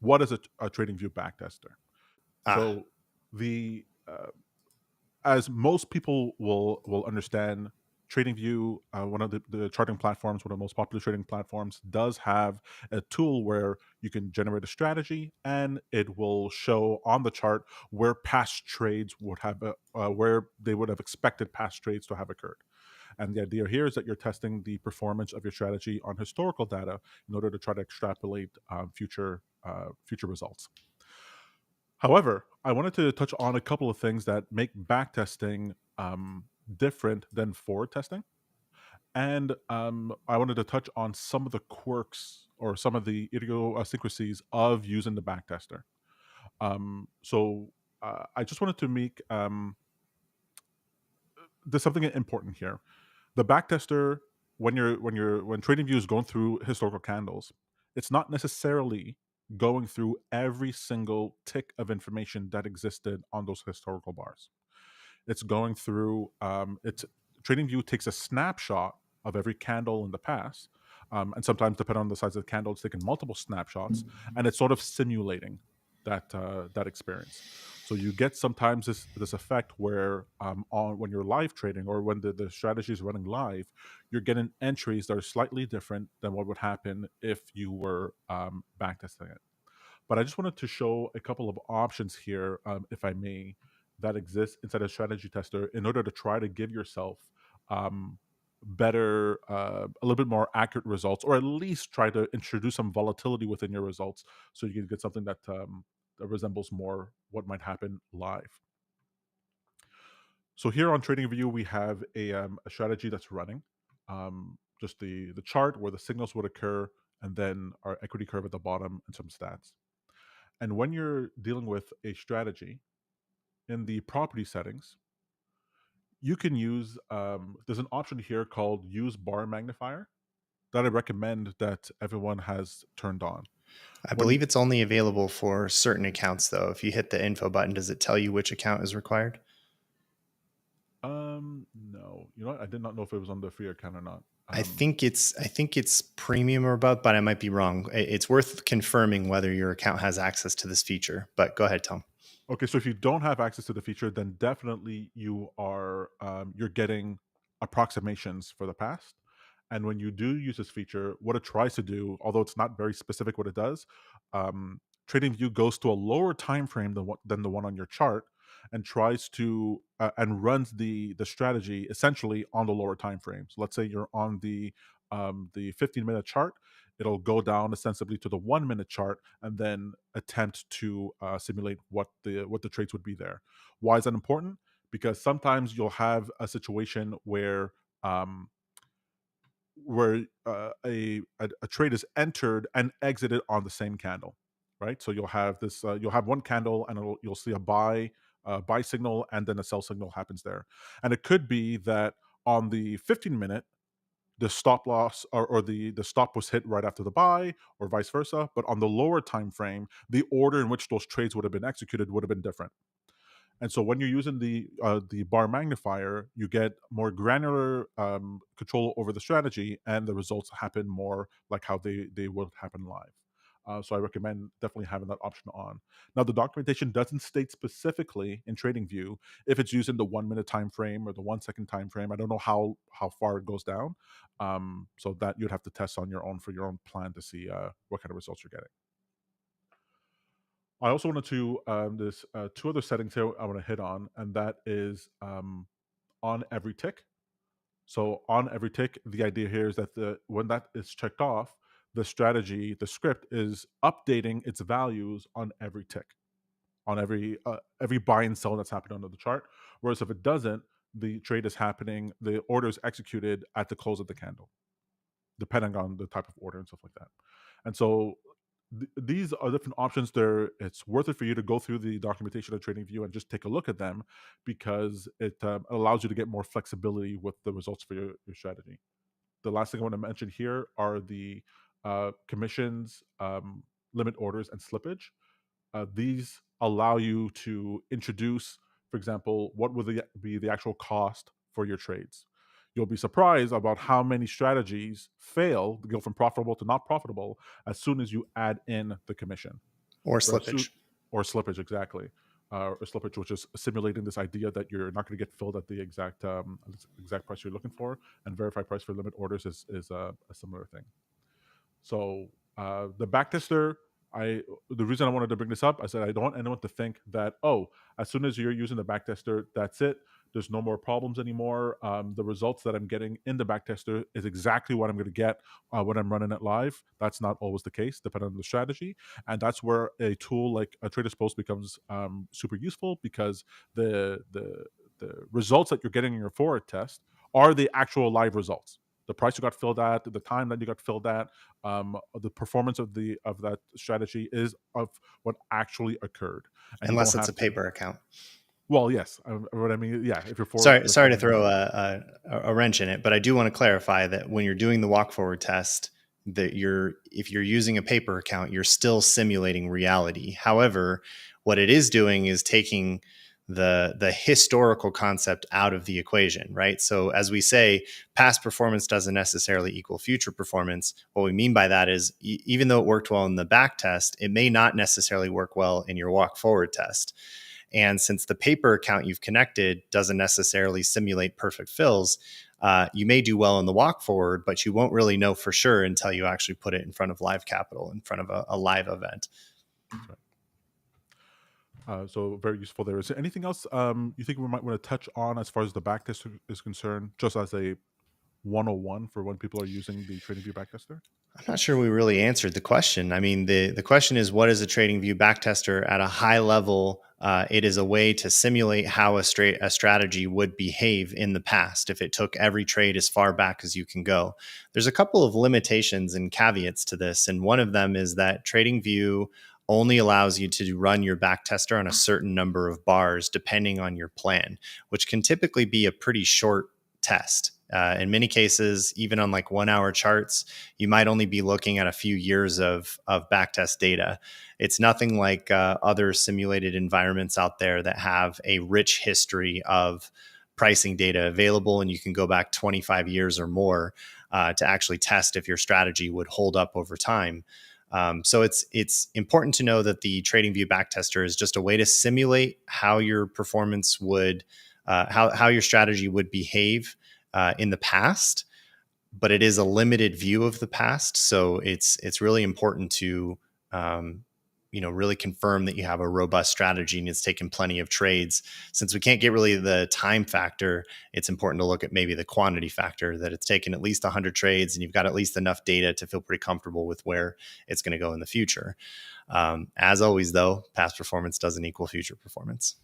what is a TradingView backtester? Ah, So the as most people will understand, TradingView, one of the charting platforms, one of the most popular trading platforms, does have a tool where you can generate a strategy, and it will show on the chart where past trades would have where they would have expected past trades to have occurred. And the idea here is that you're testing the performance of your strategy on historical data in order to try to extrapolate future results. However, I wanted to touch on a couple of things that make backtesting different than forward testing. And I wanted to touch on some of the quirks or some of the idiosyncrasies of using the backtester. I just wanted to make there's something important here. The backtester, when TradingView is going through historical candles, it's not necessarily going through every single tick of information that existed on those historical bars. It's going through it's TradingView takes a snapshot of every candle in the past, and sometimes depending on the size of the candle, it's taking multiple snapshots, and it's sort of simulating that experience. So you get sometimes this effect where on when you're live trading or when the strategy is running live, you're getting entries that are slightly different than what would happen if you were backtesting it. But I just wanted to show a couple of options here, if I may, that exist inside a strategy tester in order to try to give yourself um, a little bit more accurate results, or at least try to introduce some volatility within your results so you can get something that resembles more what might happen live. So here on TradingView, we have a strategy that's running, just the chart where the signals would occur, and then our equity curve at the bottom and some stats. And when you're dealing with a strategy in the property settings, you can use there's an option here called use bar magnifier that I recommend that everyone has turned on. I When believe it's only available for certain accounts, though. If you hit the info button, does it tell you which account is required? no, you know what? I did not know if it was on the free account or not. I think it's premium or above, but I might be wrong. It's worth confirming whether your account has access to this feature. But go ahead, Tom. Okay, so if you don't have access to the feature, then definitely you're getting approximations for the past. And when you do use this feature, what it tries to do, although it's not very specific what it does, TradingView goes to a lower time frame than the one on your chart, and tries to and runs the strategy essentially on the lower time frame. So let's say you're on the 15-minute chart, it'll go down ostensibly to the 1 minute chart and then attempt to simulate what the trades would be there. Why is that important? Because sometimes you'll have a situation um, where a trade is entered and exited on the same candle, right? So you'll have one candle and you'll see a buy signal, and then a sell signal happens there, and it could be that on the 15-minute the stop loss or the stop was hit right after the buy, or vice versa. But on the lower time frame, the order in which those trades would have been executed would have been different. And so when you're using the bar magnifier, you get more granular control over the strategy, and the results happen more like how they would happen live. So I recommend definitely having that option on. Now, the documentation doesn't state specifically in TradingView if it's using the 1 minute time frame or the 1 second time frame. I don't know how far it goes down, so that you'd have to test on your own for your own plan to see what kind of results you're getting. I also wanted to there's two other settings here I want to hit on, and that is on every tick. So on every tick, the idea here is that the when that is checked off, the script is updating its values on every tick, on every buy and sell that's happening under the chart. Whereas if it doesn't, the order is executed at the close of the candle, depending on the type of order and stuff like that. And so these are different options. There, it's worth it for you to go through the documentation of TradingView and just take a look at them, because it allows you to get more flexibility with the results for your strategy. The last thing I want to mention here are the commissions, limit orders, and slippage. These allow you to introduce, for example, what would be the actual cost for your trades. You'll be surprised about how many strategies fail to go from profitable to not profitable as soon as you add in the commission. Or or su- slippage. or slippage, exactly. Or slippage, which is simulating this idea that you're not going to get filled at the exact price you're looking for, and verified price for limit orders is a similar thing. So the backtester, I the reason I wanted to bring this up, I said I don't want anyone to think that, oh, as soon as you're using the backtester, that's it. There's no more problems anymore. The results that I'm getting in the backtester is exactly what I'm going to get when I'm running it live. That's not always the case, depending on the strategy, and that's where a tool like a TradersPost becomes super useful, because the results that you're getting in your forward test are the actual live results. The price you got filled at, the time that you got filled at, the performance of that strategy is of what actually occurred, and you don't Unless it's a have to. paper account. Well, yes, what I mean, yeah, if you're for Sorry to performing throw on. a wrench in it, but I do want to clarify that when you're doing the walk forward test, that if you're using a paper account, you're still simulating reality. However, what it is doing is taking the historical concept out of the equation, right? So as we say, past performance doesn't necessarily equal future performance. What we mean by that is even though it worked well in the back test, it may not necessarily work well in your walk forward test. And since the paper account you've connected doesn't necessarily simulate perfect fills, you may do well in the walk forward, but you won't really know for sure until you actually put it in front of live capital, in front of a live event. That's right. So very useful there. Is there anything else you think we might want to touch on as far as the backtest is concerned, just as a 101 for when people are using the TradingView backtester? I'm not sure we really answered the question. I mean, the question is, what is a TradingView backtester at a high level? It is a way to simulate how a strategy would behave in the past if it took every trade as far back as you can go. There's a couple of limitations and caveats to this, and one of them is that TradingView only allows you to run your backtester on a certain number of bars depending on your plan, which can typically be a pretty short test. In many cases, even on like 1 hour charts, you might only be looking at a few years of backtest data. It's nothing like other simulated environments out there that have a rich history of pricing data available, and you can go back 25 years or more to actually test if your strategy would hold up over time. So it's important to know that the TradingView backtester is just a way to simulate how your performance would, how your strategy would behave in the past, but it is a limited view of the past. So it's really important to really confirm that you have a robust strategy and it's taken plenty of trades. Since we can't get really the time factor, it's important to look at maybe the quantity factor, that it's taken at least 100 trades and you've got at least enough data to feel pretty comfortable with where it's going to go in the future. As always, though, past performance doesn't equal future performance.